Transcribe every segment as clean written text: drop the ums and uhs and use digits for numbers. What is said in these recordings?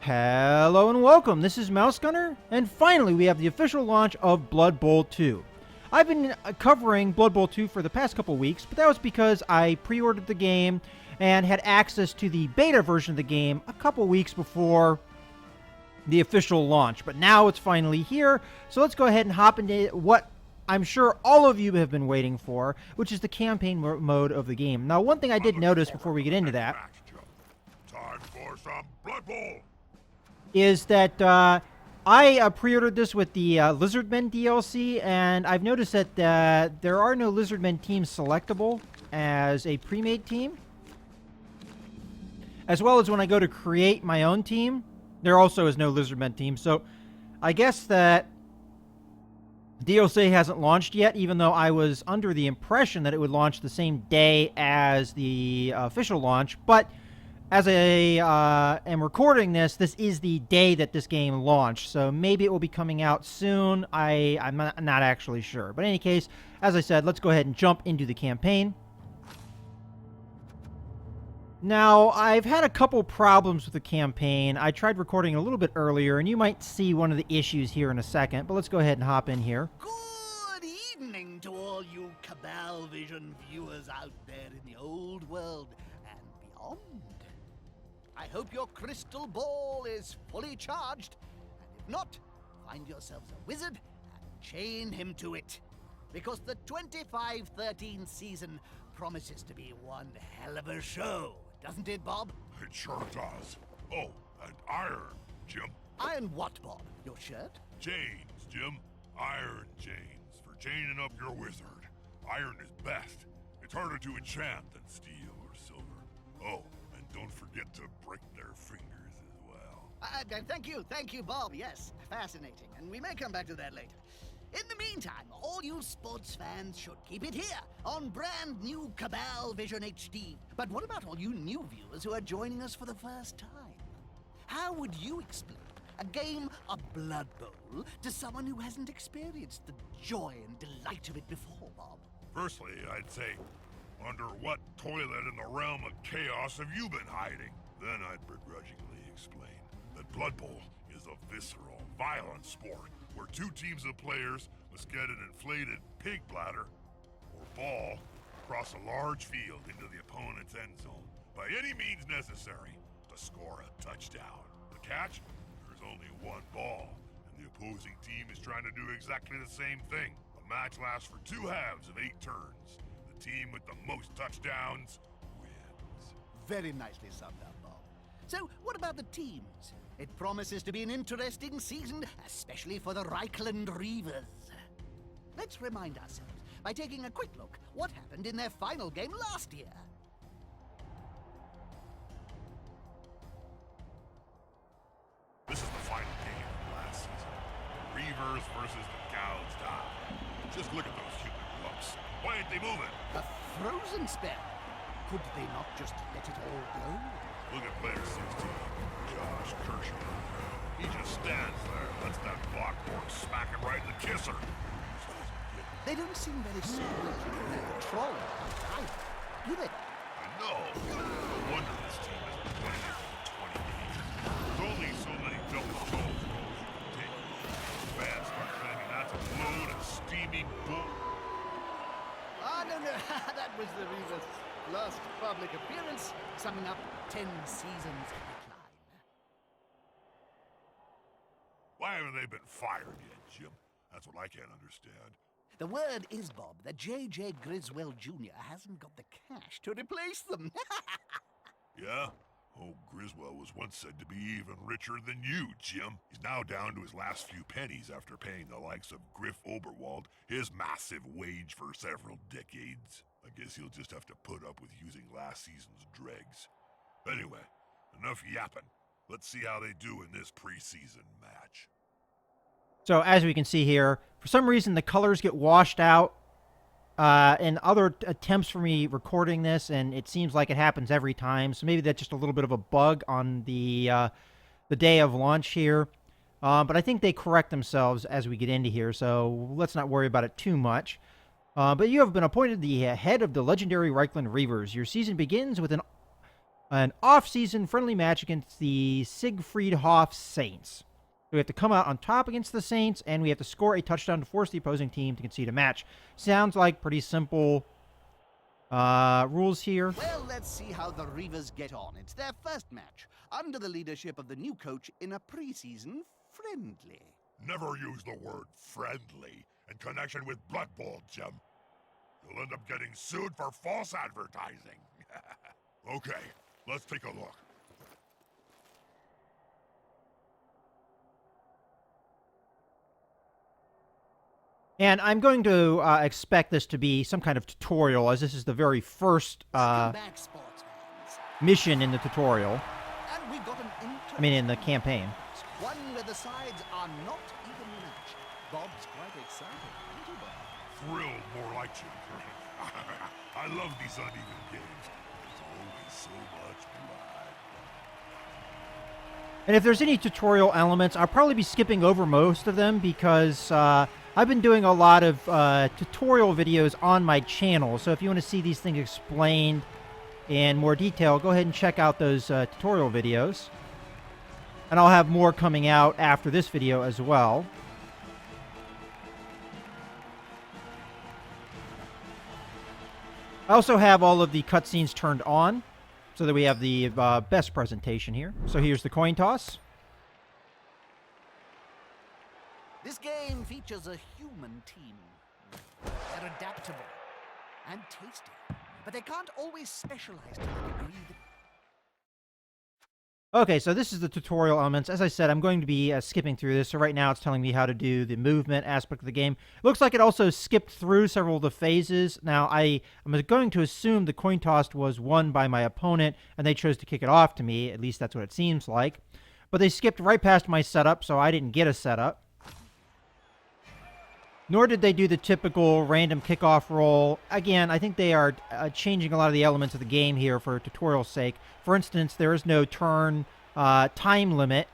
Hello and welcome, this is Mouse Gunner, and finally we have the official launch of Blood Bowl 2. I've been covering Blood Bowl 2 for the past couple weeks, but that was because I pre-ordered the game and had access to the beta version of the game a couple weeks before the official launch. But now it's finally here, so let's go ahead and hop into what I'm sure all of you have been waiting for, which is the campaign mode of the game. Now, one thing I did notice before we get into that Time for some Blood Bowl. is that I pre-ordered this with the Lizardmen DLC, and I've noticed that there are no Lizardmen teams selectable as a pre-made team. As well as when I go to create my own team, there also is no Lizardmen team. So I guess that DLC hasn't launched yet, even though I was under the impression that it would launch the same day as the official launch. But as I am recording this is the day that this game launched, so maybe it will be coming out soon. I'm not actually sure. But in any case, as I said, let's go ahead and jump into the campaign. Now, I've had a couple problems with the campaign. I tried recording a little bit earlier, and you might see one of the issues here in a second, but let's go ahead and hop in here. Good evening to all you Cabal Vision viewers out there in the old world and beyond. I hope your crystal ball is fully charged, and if not, find yourselves a wizard and chain him to it, because the 25-13 season promises to be one hell of a show, doesn't it, Bob? It sure does. Oh, and iron, Jim. Iron what, Bob? Your shirt? Chains, Jim. Iron chains for chaining up your wizard. Iron is best. It's harder to enchant than steel or silver. Oh, and don't forget to break their fingers as well. Thank you, Bob. Yes, fascinating, and we may come back to that later. In the meantime, all you sports fans should keep it here on brand new Cabal Vision HD. But what about all you new viewers who are joining us for the first time? How would you explain a game of Blood Bowl to someone who hasn't experienced the joy and delight of it before, Bob? Firstly, I'd say, under what toilet in the realm of chaos have you been hiding? Then I'd begrudgingly explain that Blood Bowl is a visceral, violent sport where two teams of players must get an inflated pig bladder or ball across a large field into the opponent's end zone by any means necessary to score a touchdown. The catch? There's only one ball, and the opposing team is trying to do exactly the same thing. The match lasts for 2 halves of 8 turns. The team with the most touchdowns wins. Very nicely summed up, Bob. So, what about the teams? It promises to be an interesting season, especially for the Reichland Reavers. Let's remind ourselves by taking a quick look what happened in their final game last year. This is the final game of last season. Reavers versus the Gouds die. Just look at those human lumps. Why ain't they moving? A frozen spell. Could they not just let it all go? Look at player 16, Josh Kershaw. He just stands there, lets that blockboard smack him right in the kisser. They don't seem very smart or control either, do they? I know. No wonder this team has been playing it for 20 games. There's only so many double goals can take. Fans start claiming that's a load of steaming bull. No. That was the Reavers' last public appearance, summing up 10 seasons of decline. Why haven't they been fired yet, Jim? That's what I can't understand. The word is, Bob, that J.J. Griswold Jr. hasn't got the cash to replace them. Yeah? Oh, Griswold was once said to be even richer than you, Jim. He's now down to his last few pennies after paying the likes of Griff Oberwald his massive wage for several decades. I guess he'll just have to put up with using last season's dregs. Anyway, enough yapping. Let's see how they do in this preseason match. So as we can see here, for some reason the colors get washed out in other attempts for me recording this, and it seems like it happens every time. So maybe that's just a little bit of a bug on the day of launch here. But I think they correct themselves as we get into here, so let's not worry about it too much. But you have been appointed the head of the legendary Reichland Reavers. Your season begins with an an off-season friendly match against the Siegfried Hoff Saints. So we have to come out on top against the Saints, and we have to score a touchdown to force the opposing team to concede a match. Sounds like pretty simple rules here. Well, let's see how the Reavers get on. It's their first match, under the leadership of the new coach in a preseason friendly. Never use the word friendly in connection with Blood Bowl, Jim. You'll end up getting sued for false advertising. Okay, let's take a look. And I'm going to expect this to be some kind of tutorial, as this is the very first Welcome back, sports fans. mission in the tutorial. And we've got an I mean, in the campaign. one where the sides are not evenly matched. Bob's quite excited, isn't he, Bob? Thrilled, more like you. I love these uneven games. There's always so much blood. And if there's any tutorial elements, I'll probably be skipping over most of them because I've been doing a lot of tutorial videos on my channel. So if you want to see these things explained in more detail, go ahead and check out those tutorial videos. And I'll have more coming out after this video as well. I also have all of the cutscenes turned on so that we have the best presentation here. So here's the coin toss. This game features a human team. They're adaptable and tasty, but they can't always specialize to the degree that... Okay, so this is the tutorial elements. As I said, I'm going to be skipping through this. So right now it's telling me how to do the movement aspect of the game. Looks like it also skipped through several of the phases. Now, I'm going to assume the coin toss was won by my opponent, and they chose to kick it off to me. At least that's what it seems like. But they skipped right past my setup, so I didn't get a setup. Nor did they do the typical random kickoff roll. Again, I think they are changing a lot of the elements of the game here for tutorial's sake. For instance, there is no turn time limit,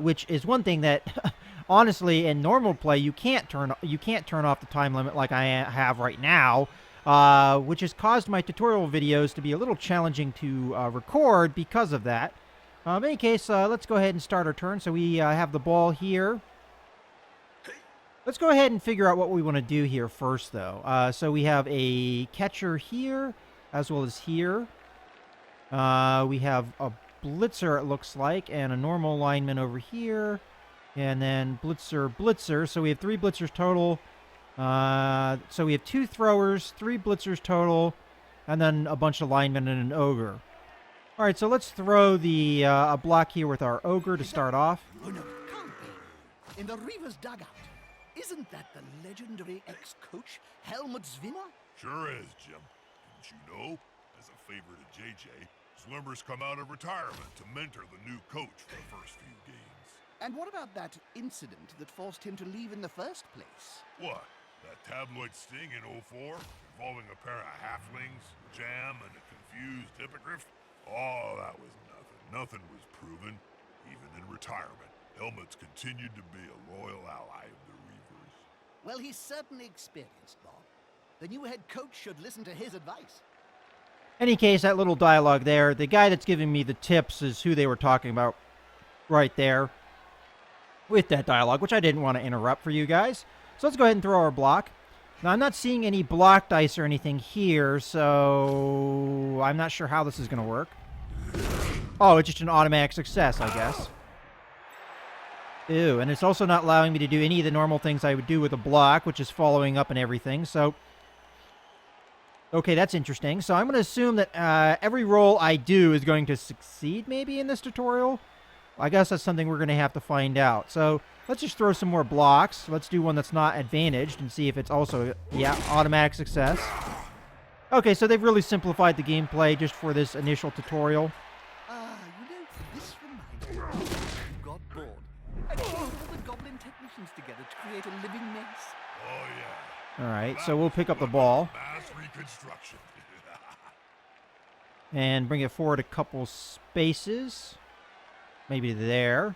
which is one thing that, honestly, in normal play, you can't turn off the time limit like I have right now, which has caused my tutorial videos to be a little challenging to record because of that. In any case, let's go ahead and start our turn. So we have the ball here. Let's go ahead and figure out what we want to do here first, though. So we have a catcher here, as well as here. We have a blitzer, it looks like, and a normal lineman over here. And then blitzer. So we have 3 blitzers total. So we have 2 throwers, 3 blitzers total, and then a bunch of linemen and an ogre. All right, so let's throw the a block here with our ogre to start off. Oh, no, it can't be. In the Reavers' dugout. Isn't that the legendary ex-coach, Helmut Zwinner? Sure is, Jim. Didn't you know? As a favor to JJ, Zwimmer's come out of retirement to mentor the new coach for the first few games. And what about that incident that forced him to leave in the first place? What? That tabloid sting in '04 involving a pair of halflings, Jam, and a confused hippogriff? Oh, that was nothing. Nothing was proven. Even in retirement, Helmut's continued to be a loyal ally of the Reavers. Well, he's certainly experienced, Bob. The new head coach should listen to his advice. Any case, that little dialogue there, the guy that's giving me the tips is who they were talking about right there with that dialogue, which I didn't want to interrupt for you guys. So let's go ahead and throw our block. Now, I'm not seeing any block dice or anything here, so I'm not sure how this is going to work. Oh, it's just an automatic success, I guess. Ew, and it's also not allowing me to do any of the normal things I would do with a block, which is following up and everything, so... Okay, that's interesting. So I'm going to assume that every roll I do is going to succeed, maybe, in this tutorial? I guess that's something we're going to have to find out. So let's just throw some more blocks. Let's do one that's not advantaged and see if it's also, yeah, automatic success. Okay, so they've really simplified the gameplay just for this initial tutorial. This reminds me. You got bored and called all the goblin technicians together to create a living mess. Oh, yeah. All right, so we'll pick up the ball Mass reconstruction. and bring it forward a couple spaces. Maybe there.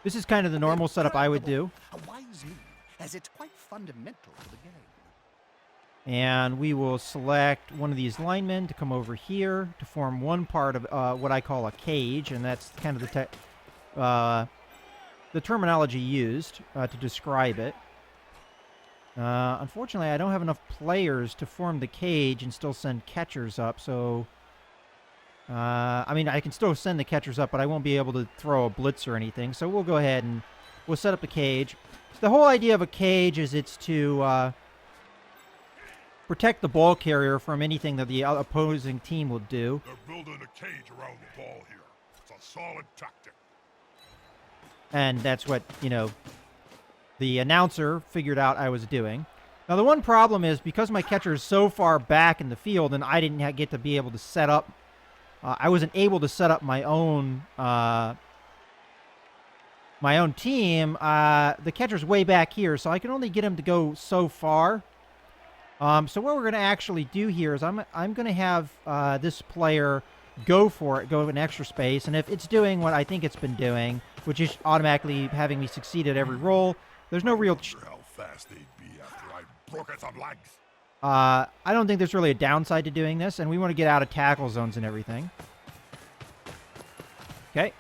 This is kind of the normal setup I would do. A wise move, as it's quite fundamental to the game. And we will select one of these linemen to come over here to form one part of what I call a cage, and that's kind of the terminology used to describe it. Unfortunately, I don't have enough players to form the cage and still send catchers up, so... I mean, I can still send the catchers up, but I won't be able to throw a blitz or anything, so we'll go ahead and we'll set up the cage. So the whole idea of a cage is it's to protect the ball carrier from anything that the opposing team will do. They're building a cage around the ball here. It's a solid tactic. And that's what, you know, the announcer figured out I was doing. Now, the one problem is because my catcher is so far back in the field and I didn't get to be able to set up, I wasn't able to set up my own team. The catcher's way back here, so I can only get him to go so far. So what we're going to actually do here is I'm going to have this player go for it, go in extra space, and if it's doing what I think it's been doing, which is automatically having me succeed at every roll, there's no real... How fast they'd be after I broke some legs. I don't think there's really a downside to doing this, and we want to get out of tackle zones and everything. Okay.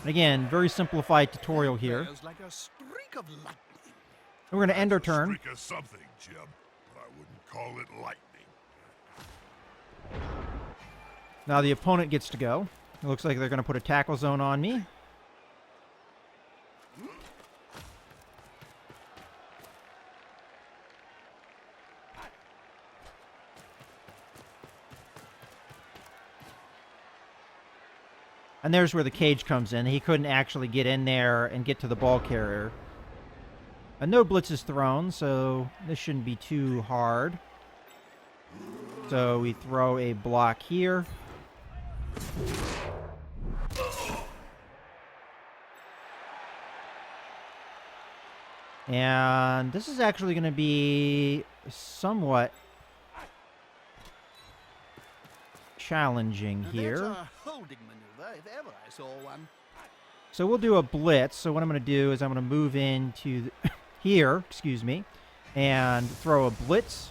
And again, very simplified tutorial here. Like a streak of lightning. We're going to end our turn. Streak of something, Jim, but I wouldn't call it lightning. Now the opponent gets to go. It looks like they're going to put a tackle zone on me. And there's where the cage comes in. He couldn't actually get in there and get to the ball carrier. And no blitz is thrown, so this shouldn't be too hard. So we throw a block here. And this is actually going to be somewhat challenging here. That's a holding maneuver, if ever I saw one. So we'll do a blitz. So what I'm going to do is I'm going to move into here, excuse me, and throw a blitz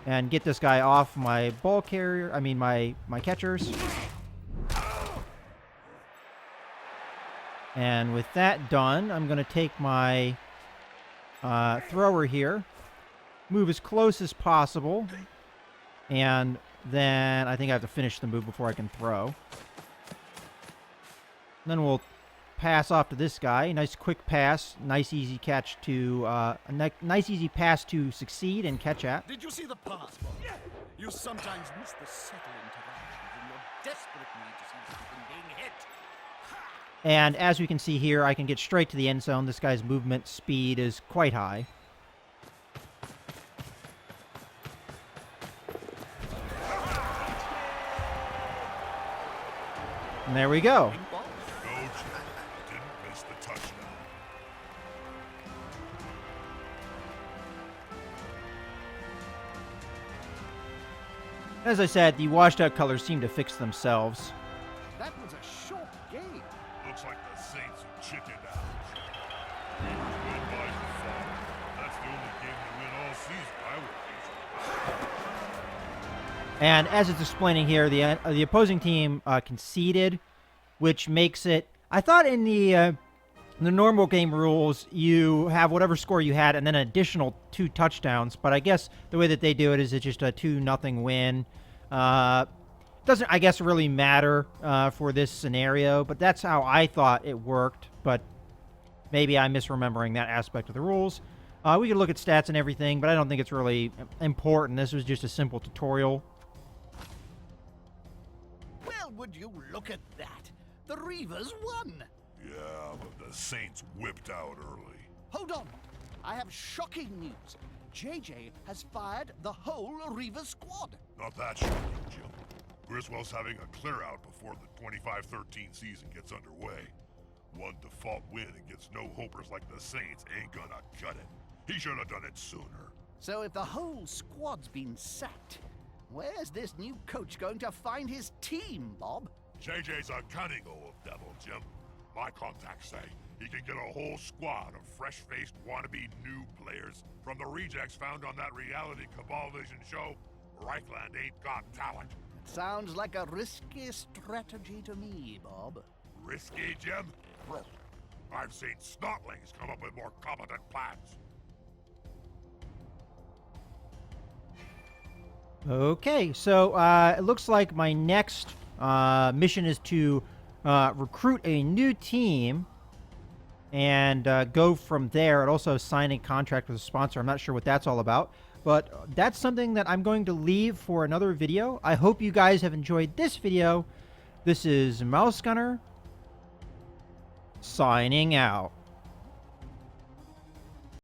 and get this guy off my ball carrier, I mean my catchers. And with that done, I'm going to take my thrower here, move as close as possible, and then I think I have to finish the move before I can throw. Then we'll pass off to this guy. Nice quick pass, nice easy catch to nice easy pass to succeed and catch at. Did you see the pass, Bob? You sometimes miss the subtle interactions in your desperate need to see something being hit. And as we can see here, I can get straight to the end zone. This guy's movement speed is quite high. And there we go. Go, Jim. Didn't miss the touchdown. As I said, the washed out colors seem to fix themselves. That was a short game. Looks like the Saints are chickened out. Win by default. That's the only game they win all season, I would think. And as it's explaining here, the opposing team conceded, which makes it... I thought in the normal game rules, you have whatever score you had and then an additional 2 touchdowns. But I guess the way that they do it is it's just a 2-0 win. Doesn't, I guess, really matter for this scenario. But that's how I thought it worked. But maybe I'm misremembering that aspect of the rules. We could look at stats and everything, but I don't think it's really important. This was just a simple tutorial. Well, would you look at that? The Reavers won. Yeah, but the Saints whipped out early. Hold on. I have shocking news. JJ has fired the whole Reaver squad. Not that shocking, Jim. Griswold's having a clear out before the 25-13 season gets underway. One default win against no-hopers like the Saints ain't gonna cut it. He should have done it sooner. So if the whole squad's been sacked, where's this new coach going to find his team, Bob? JJ's a cunning old devil, Jim. My contacts say he can get a whole squad of fresh-faced wannabe new players from the rejects found on that reality Cabal Vision show. Reichland ain't got talent. It sounds like a risky strategy to me, Bob. Risky, Jim? Bro, I've seen snotlings come up with more competent plans. Okay, so it looks like my next mission is to recruit a new team and go from there, and also sign a contract with a sponsor. I'm not sure what that's all about, but that's something that I'm going to leave for another video. I hope you guys have enjoyed this video. This is Mouse Gunner signing out.